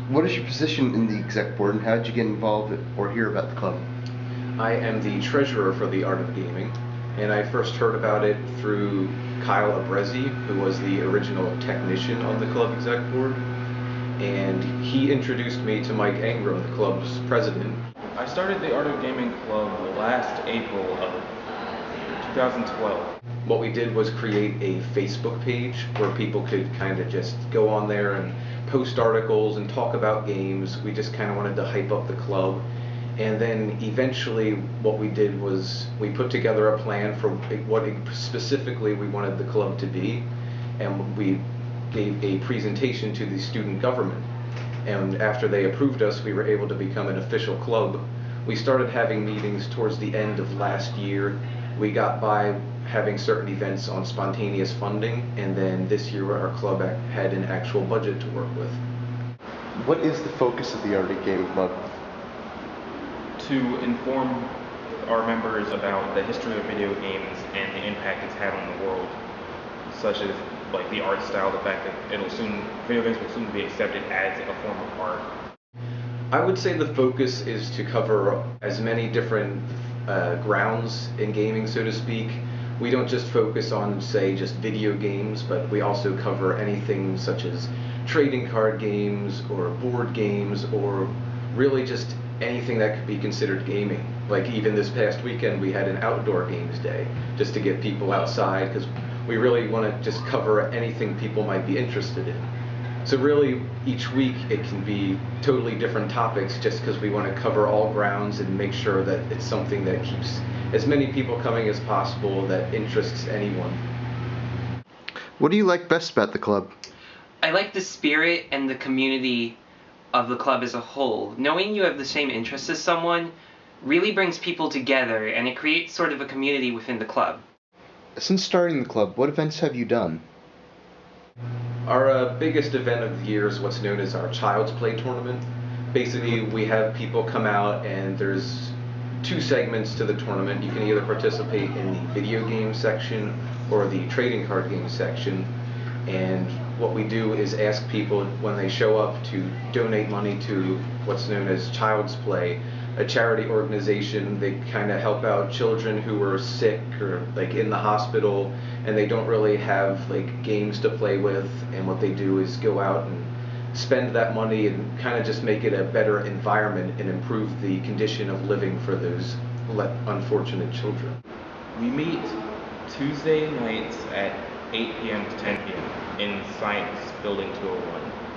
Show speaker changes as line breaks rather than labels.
What is your position in the exec board, and how did you get involved or hear about the club?
I am the treasurer for the Art of Gaming, and I first heard about it through Kyle Abrezi, who was the original technician on the club exec board, and he introduced me to Mike Ingram, the club's president.
I started the Art of Gaming Club last April of 2012.
What we did was create a Facebook page where people could kind of just go on there and post articles and talk about games. We just kind of wanted to hype up the club. And then eventually what we did was we put together a plan for what specifically we wanted the club to be, and we gave a presentation to the student government. And after they approved us, we were able to become an official club. We started having meetings towards the end of last year. We got by having certain events on spontaneous funding, and then this year our club had an actual budget to work with.
What is the focus of the Art of Gaming Club?
To inform our members about the history of video games and the impact it's had on the world, such as like the art style, the fact that video games will soon be accepted as a form of art.
I would say the focus is to cover as many different grounds in gaming, so to speak. We don't just focus on, say, just video games, but we also cover anything such as trading card games or board games, or really just anything that could be considered gaming. Like even this past weekend we had an outdoor games day just to get people outside, because we really want to just cover anything people might be interested in. So really each week it can be totally different topics, just because we want to cover all grounds and make sure that it's something that keeps as many people coming as possible, that interests anyone.
What do you like best about the club?
I like the spirit and the community of the club as a whole. Knowing you have the same interests as someone really brings people together, and it creates sort of a community within the club.
Since starting the club, what events have you done?
Our biggest event of the year is what's known as our Child's Play tournament. Basically, we have people come out, and there's two segments to the tournament. You can either participate in the video game section or the trading card game section. And what we do is ask people when they show up to donate money to what's known as Child's Play, a charity organization. They kind of help out children who are sick or like in the hospital, and they don't really have like games to play with, and what they do is go out and spend that money and kind of just make it a better environment and improve the condition of living for those unfortunate children.
We meet Tuesday nights at 8 p.m. to 10 p.m. in Science Building 201.